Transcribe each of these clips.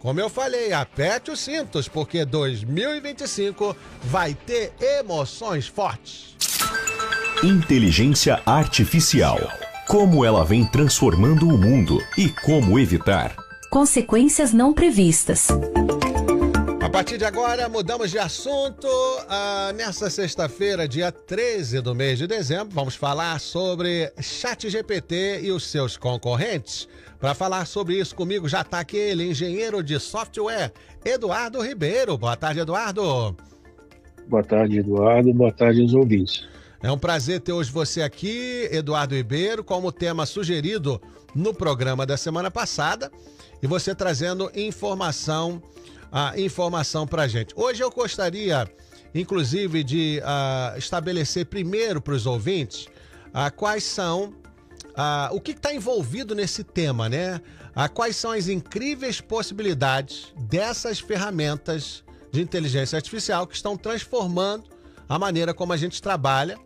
Como eu falei, aperte os cintos, porque 2025 vai ter emoções fortes. Inteligência Artificial. Como ela vem transformando o mundo e como evitar. Consequências não previstas. A partir de agora, mudamos de assunto. Nessa sexta-feira, dia 13 do mês de dezembro, vamos falar sobre ChatGPT e os seus concorrentes. Para falar sobre isso comigo já está aqui ele, engenheiro de software, Eduardo Ribeiro. Boa tarde, Eduardo. Boa tarde, Eduardo. Boa tarde aos ouvintes. É um prazer ter hoje você aqui, Eduardo Ribeiro, como tema sugerido no programa da semana passada e você trazendo informação para a gente. Hoje eu gostaria, inclusive, de estabelecer primeiro para os ouvintes quais são, o que está envolvido nesse tema, né? Quais são as incríveis possibilidades dessas ferramentas de inteligência artificial que estão transformando a maneira como a gente trabalha,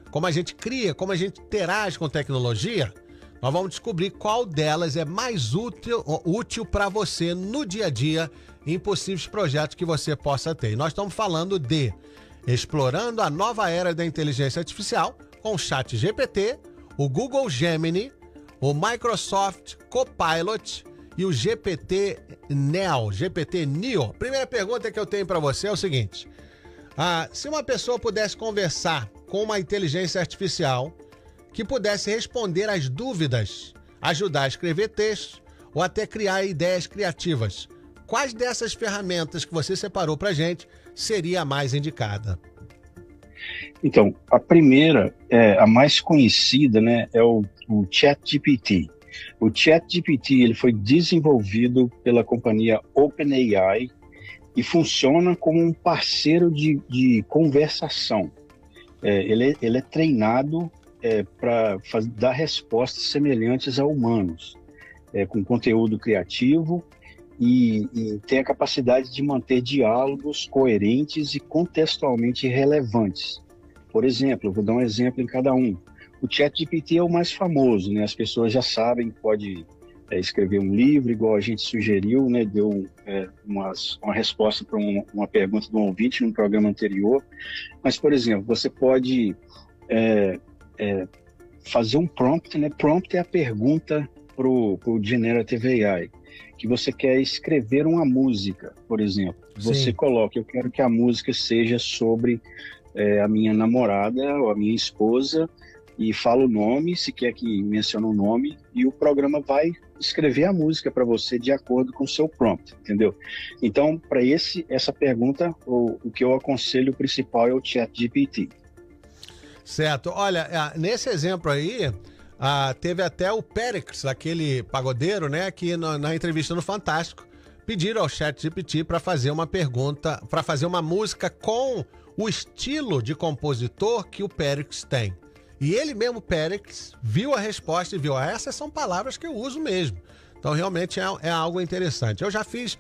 como a gente cria, como a gente interage com tecnologia. Nós vamos descobrir qual delas é mais útil para você no dia a dia em possíveis projetos que você possa ter. E nós estamos falando de explorando a nova era da inteligência artificial com o ChatGPT, o Google Gemini, o Microsoft Copilot e o GPT Neo. Primeira pergunta que eu tenho para você é o seguinte: se uma pessoa pudesse conversar com uma inteligência artificial que pudesse responder às dúvidas, ajudar a escrever textos ou até criar ideias criativas, quais dessas ferramentas que você separou para a gente seria a mais indicada? Então, a primeira, a mais conhecida, né, é o ChatGPT. O ChatGPT ele foi desenvolvido pela companhia OpenAI e funciona como um parceiro de conversação. Ele é treinado para dar respostas semelhantes a humanos, com conteúdo criativo e tem a capacidade de manter diálogos coerentes e contextualmente relevantes. Por exemplo, eu vou dar um exemplo em cada um. O ChatGPT é o mais famoso, né? As pessoas já sabem que pode escrever um livro, igual a gente sugeriu, né? Deu uma resposta para uma pergunta do ouvinte no programa anterior. Mas, por exemplo, você pode fazer um prompt, né? Prompt é a pergunta para o Generative AI, que você quer escrever uma música, por exemplo. Você coloca, eu quero que a música seja sobre a minha namorada ou a minha esposa, e fala o nome, se quer que mencione o nome, e o programa vai escrever a música para você de acordo com o seu prompt, entendeu? Então, para essa pergunta, o que eu aconselho principal é o ChatGPT. Certo. Olha, nesse exemplo aí, teve até o Péricles, aquele pagodeiro, né, que na entrevista no Fantástico, pediram ao ChatGPT para fazer uma pergunta, para fazer uma música com o estilo de compositor que o Péricles tem. E ele mesmo, Péricles, viu a resposta e viu, essas são palavras que eu uso mesmo. Então, realmente é algo interessante. Eu já fiz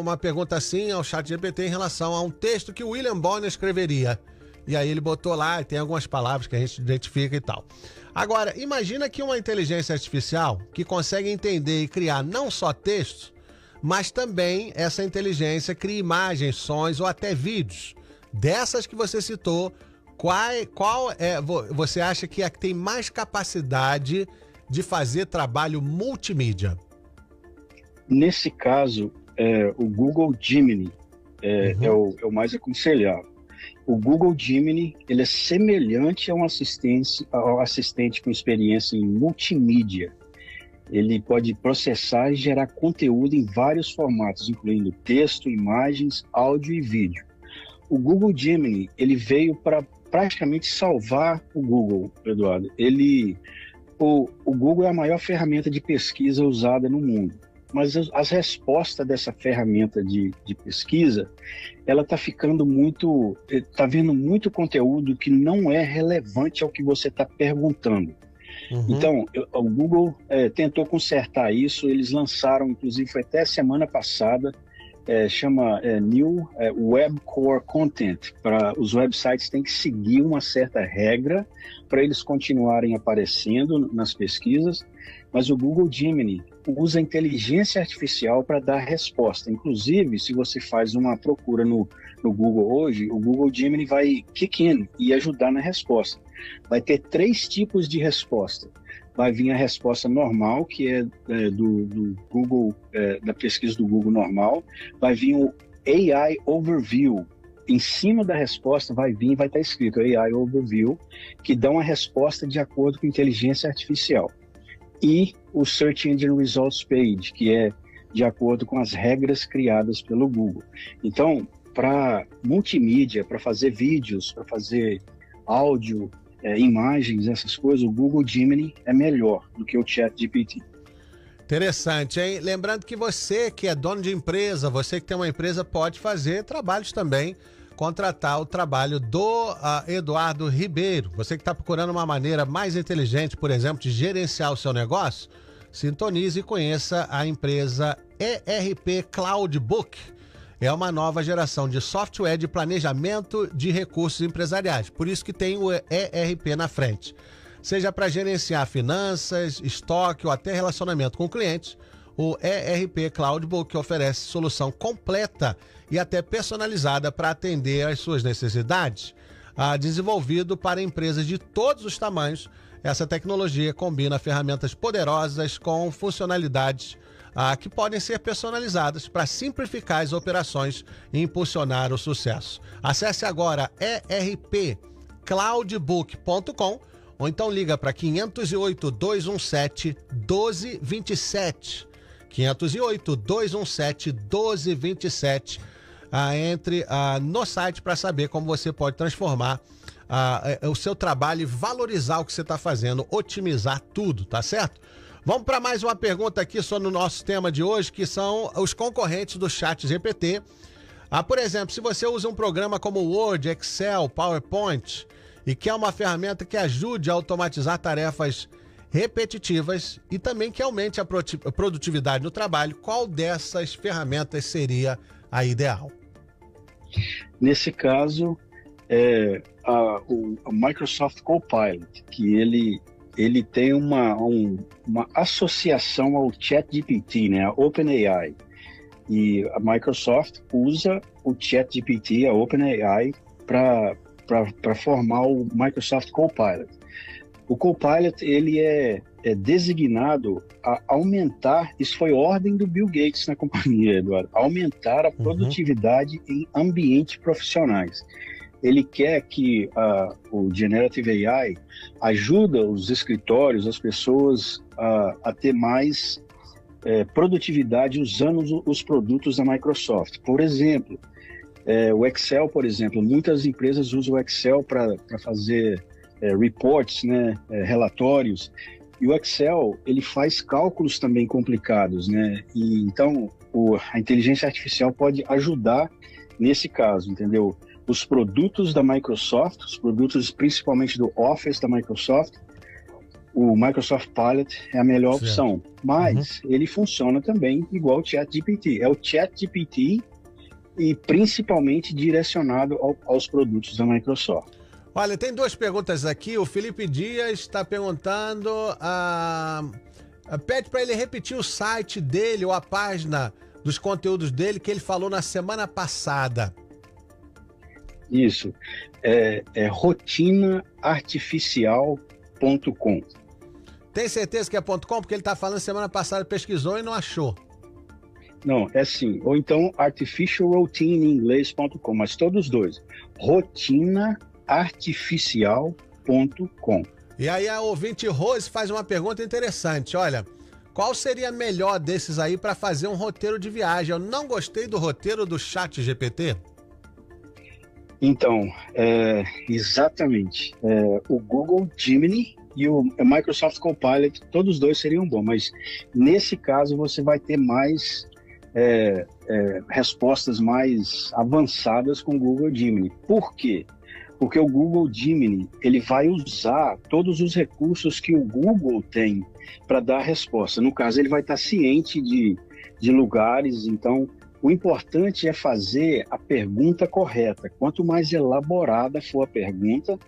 uma pergunta assim ao ChatGPT em relação a um texto que o William Bonner escreveria. E aí ele botou lá, e tem algumas palavras que a gente identifica e tal. Agora, imagina que uma inteligência artificial que consegue entender e criar não só textos, mas também essa inteligência cria imagens, sons ou até vídeos. Dessas que você citou, qual você acha que tem mais capacidade de fazer trabalho multimídia? Nesse caso, o Google Gemini é o mais aconselhável. O Google Gemini ele é semelhante ao assistente com experiência em multimídia. Ele pode processar e gerar conteúdo em vários formatos, incluindo texto, imagens, áudio e vídeo. O Google Gemini ele veio para praticamente salvar o Google, Eduardo. O Google é a maior ferramenta de pesquisa usada no mundo, mas as respostas dessa ferramenta de pesquisa, ela está vendo muito conteúdo que não é relevante ao que você está perguntando. Então, o Google tentou consertar isso, eles lançaram, inclusive foi até semana passada, chama New Web Core Content. Para os websites têm que seguir uma certa regra para eles continuarem aparecendo nas pesquisas. mas o Google Gemini usa inteligência artificial para dar resposta. Inclusive, se você faz uma procura no Google hoje, o Google Gemini vai kick in e ajudar na resposta. Vai ter 3 tipos de resposta. Vai vir a resposta normal, que é do Google, da pesquisa do Google normal. Vai vir o AI Overview. Em cima da resposta vai estar escrito AI Overview, que dá uma resposta de acordo com inteligência artificial. E o Search Engine Results Page, que é de acordo com as regras criadas pelo Google. Então, para multimídia, para fazer vídeos, para fazer áudio, imagens, essas coisas, o Google Gemini é melhor do que o ChatGPT. Interessante, hein? Lembrando que você que é dono de empresa, você que tem uma empresa, pode fazer trabalhos também, contratar o trabalho do Eduardo Ribeiro. Você que está procurando uma maneira mais inteligente, por exemplo, de gerenciar o seu negócio, sintonize e conheça a empresa ERP Cloudbook. É uma nova geração de software de planejamento de recursos empresariais. Por isso que tem o ERP na frente. Seja para gerenciar finanças, estoque ou até relacionamento com clientes, o ERP Cloudbook oferece solução completa e até personalizada para atender às suas necessidades. Desenvolvido para empresas de todos os tamanhos, essa tecnologia combina ferramentas poderosas com funcionalidades que podem ser personalizadas para simplificar as operações e impulsionar o sucesso. Acesse agora erpcloudbook.com ou então liga para 508-217-1227. 508-217-1227. Entre no site para saber como você pode transformar o seu trabalho e valorizar o que você está fazendo, otimizar tudo, tá certo? Vamos para mais uma pergunta aqui sobre o nosso tema de hoje, que são os concorrentes do ChatGPT. Por exemplo, se você usa um programa como Word, Excel, PowerPoint e quer uma ferramenta que ajude a automatizar tarefas repetitivas e também que aumente a produtividade no trabalho, qual dessas ferramentas seria a ideal? Nesse caso, o Microsoft Copilot, que ele tem uma associação ao ChatGPT, né, a OpenAI. E a Microsoft usa o ChatGPT, a OpenAI, para formar o Microsoft Copilot. O Copilot, ele é designado a aumentar, isso foi ordem do Bill Gates na companhia, Eduardo, aumentar a produtividade em ambientes profissionais. Ele quer que o Generative AI ajude os escritórios, as pessoas a ter mais produtividade usando os produtos da Microsoft. Por exemplo, o Excel, por exemplo, muitas empresas usam o Excel para fazer reports, né, relatórios, e o Excel ele faz cálculos também complicados, né? E então a inteligência artificial pode ajudar nesse caso, entendeu? Os produtos da Microsoft, os produtos principalmente do Office da Microsoft, o Microsoft Pilot é a melhor opção, mas ele funciona também igual o ChatGPT. É o ChatGPT e principalmente direcionado aos produtos da Microsoft. Olha, tem 2 perguntas aqui. O Felipe Dias está perguntando, pede para ele repetir o site dele ou a página dos conteúdos dele que ele falou na semana passada. Isso, é rotinaartificial.com. Tem certeza que é .com? Porque ele está falando semana passada, pesquisou e não achou. Não, é sim. Ou então artificialroutinein.inglês.com, mas todos os dois. Rotinaartificial.com. E aí a ouvinte Rose faz uma pergunta interessante. Olha, qual seria melhor desses aí para fazer um roteiro de viagem? Eu não gostei do roteiro do ChatGPT. Então, exatamente. O Google Gemini e o Microsoft Copilot, todos os dois seriam bons, mas nesse caso você vai ter mais respostas mais avançadas com o Google Gemini. Por quê? Porque o Google Gemini ele vai usar todos os recursos que o Google tem para dar a resposta. No caso, ele vai estar ciente de lugares, então o importante é fazer a pergunta correta. Quanto mais elaborada for a pergunta,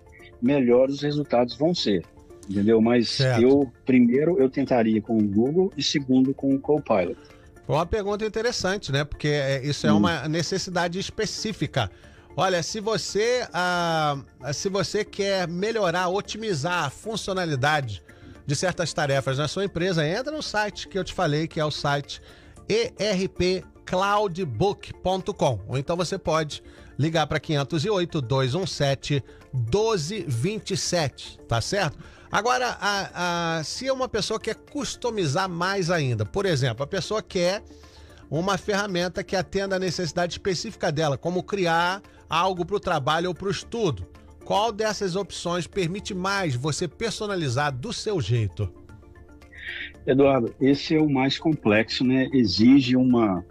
melhor os resultados vão ser. entendeu? Mas Certo. primeiro eu tentaria com o Google e segundo com o Copilot. Foi uma pergunta interessante, né? Porque isso é uma necessidade específica. Olha, se você quer melhorar, otimizar a funcionalidade de certas tarefas na sua empresa, entra no site que eu te falei, que é o site erpcloudbook.com. Ou então você pode ligar para 508-217-1227, tá certo? Agora, se uma pessoa quer customizar mais ainda, por exemplo, a pessoa quer uma ferramenta que atenda a necessidade específica dela, como criar algo para o trabalho ou para o estudo. Qual dessas opções permite mais você personalizar do seu jeito? Eduardo, esse é o mais complexo, né? Exige uma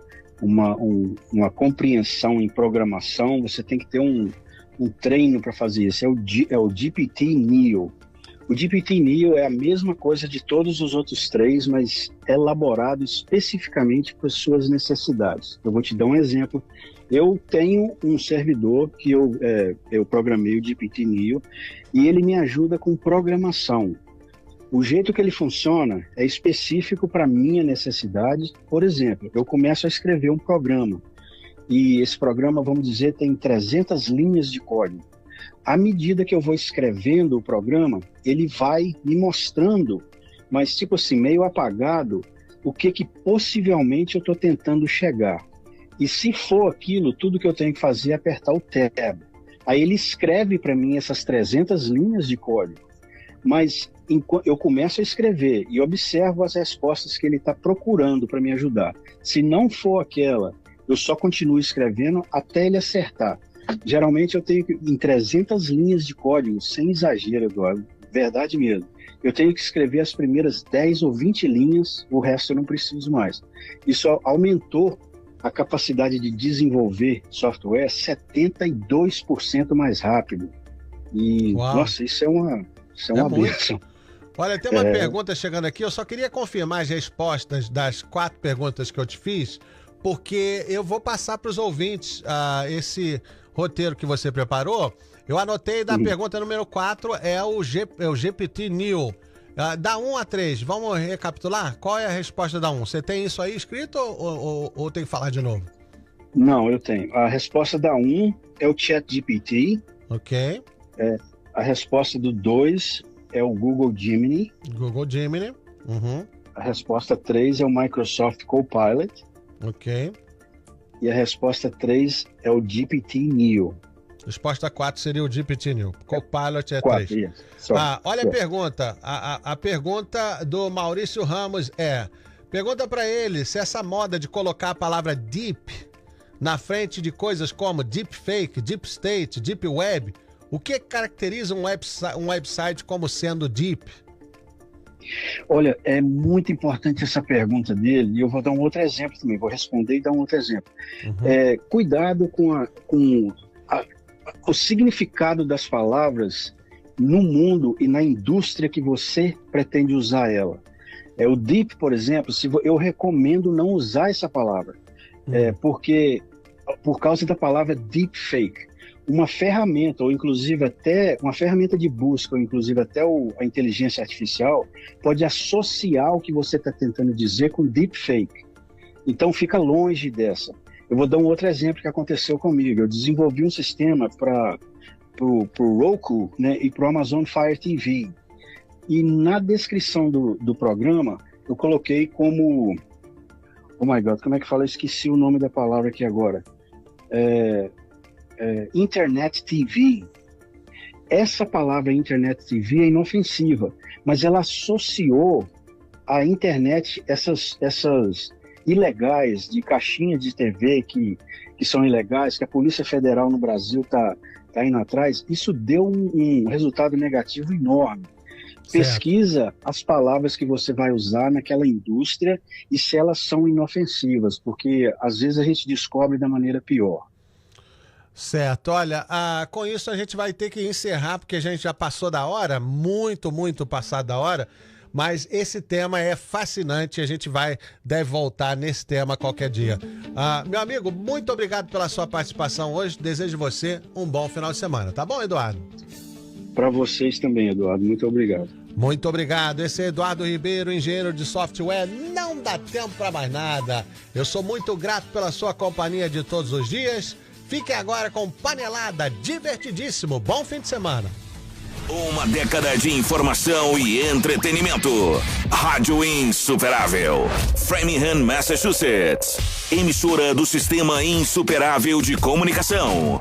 compreensão em programação, você tem que ter um treino para fazer isso. É o GPT-Neo. O GPT-Neo é a mesma coisa de todos os outros três, mas elaborado especificamente para suas necessidades. Eu vou te dar um exemplo. Eu tenho um servidor que eu programei o GPT-Neo e ele me ajuda com programação. O jeito que ele funciona é específico para a minha necessidade. Por exemplo, eu começo a escrever um programa e esse programa, vamos dizer, tem 300 linhas de código. À medida que eu vou escrevendo o programa, ele vai me mostrando, mas tipo assim, meio apagado, o que possivelmente eu estou tentando chegar. E se for aquilo, tudo que eu tenho que fazer é apertar o tab. Aí ele escreve para mim essas 300 linhas de código, mas eu começo a escrever e observo as respostas que ele está procurando para me ajudar. Se não for aquela, eu só continuo escrevendo até ele acertar. Geralmente eu tenho em 300 linhas de código, sem exagero, Eduardo, verdade mesmo. Eu tenho que escrever as primeiras 10 ou 20 linhas, o resto eu não preciso mais. Isso aumentou a capacidade de desenvolver software 72% mais rápido. E, nossa, isso é uma bênção. Olha, tem uma pergunta chegando aqui, eu só queria confirmar as respostas das 4 perguntas que eu te fiz, porque eu vou passar para os ouvintes esse roteiro que você preparou. Eu anotei da pergunta número 4, é o GPT-Neo. Da 1 a 3, vamos recapitular? Qual é a resposta da 1? Você tem isso aí escrito ou tem que falar de novo? Não, eu tenho. A resposta da 1 é o ChatGPT. Ok. A resposta do 2 é o Google Gemini. Google Gemini. Uhum. A resposta 3 é o Microsoft Copilot. Ok. E a resposta 3 é o GPT-Neo. Resposta 4 seria o GPT-Neo. Copilot é 4, 3. Olha a pergunta. A pergunta do Maurício Ramos pergunta para ele se essa moda de colocar a palavra deep na frente de coisas como deepfake, deep state, deep web, o que caracteriza um website como sendo deep? Olha, é muito importante essa pergunta dele, e eu vou dar um outro exemplo também, vou responder e dar um outro exemplo. Cuidado com o significado das palavras no mundo e na indústria que você pretende usar ela. O deep, por exemplo, eu recomendo não usar essa palavra, porque por causa da palavra deepfake. Uma ferramenta, ou inclusive até uma ferramenta de busca, ou inclusive até a inteligência artificial, pode associar o que você está tentando dizer com deepfake. Então fica longe dessa. Eu vou dar um outro exemplo que aconteceu comigo. Eu desenvolvi um sistema para o Roku, né, e para o Amazon Fire TV. E na descrição do programa, eu coloquei como... Oh my God, como é que fala? Eu esqueci o nome da palavra aqui agora. Internet TV. Essa palavra Internet TV é inofensiva, mas ela associou à internet essas ilegais de caixinha de TV que são ilegais, que a Polícia Federal no Brasil tá indo atrás. Isso deu um resultado negativo enorme. Certo. Pesquisa as palavras que você vai usar naquela indústria e se elas são inofensivas, porque às vezes a gente descobre da maneira pior. Certo, olha, com isso a gente vai ter que encerrar, porque a gente já passou da hora, muito passado da hora, mas esse tema é fascinante e a gente deve voltar nesse tema qualquer dia. Meu amigo, muito obrigado pela sua participação hoje, desejo você um bom final de semana, tá bom, Eduardo? Para vocês também, Eduardo, muito obrigado. Muito obrigado. Esse é Eduardo Ribeiro, engenheiro de software. Não dá tempo para mais nada. Eu sou muito grato pela sua companhia de todos os dias. Fique agora com Panelada, divertidíssimo. Bom fim de semana. Uma década de informação e entretenimento. Rádio Insuperável. Framingham, Massachusetts. Emissora do Sistema Insuperável de Comunicação.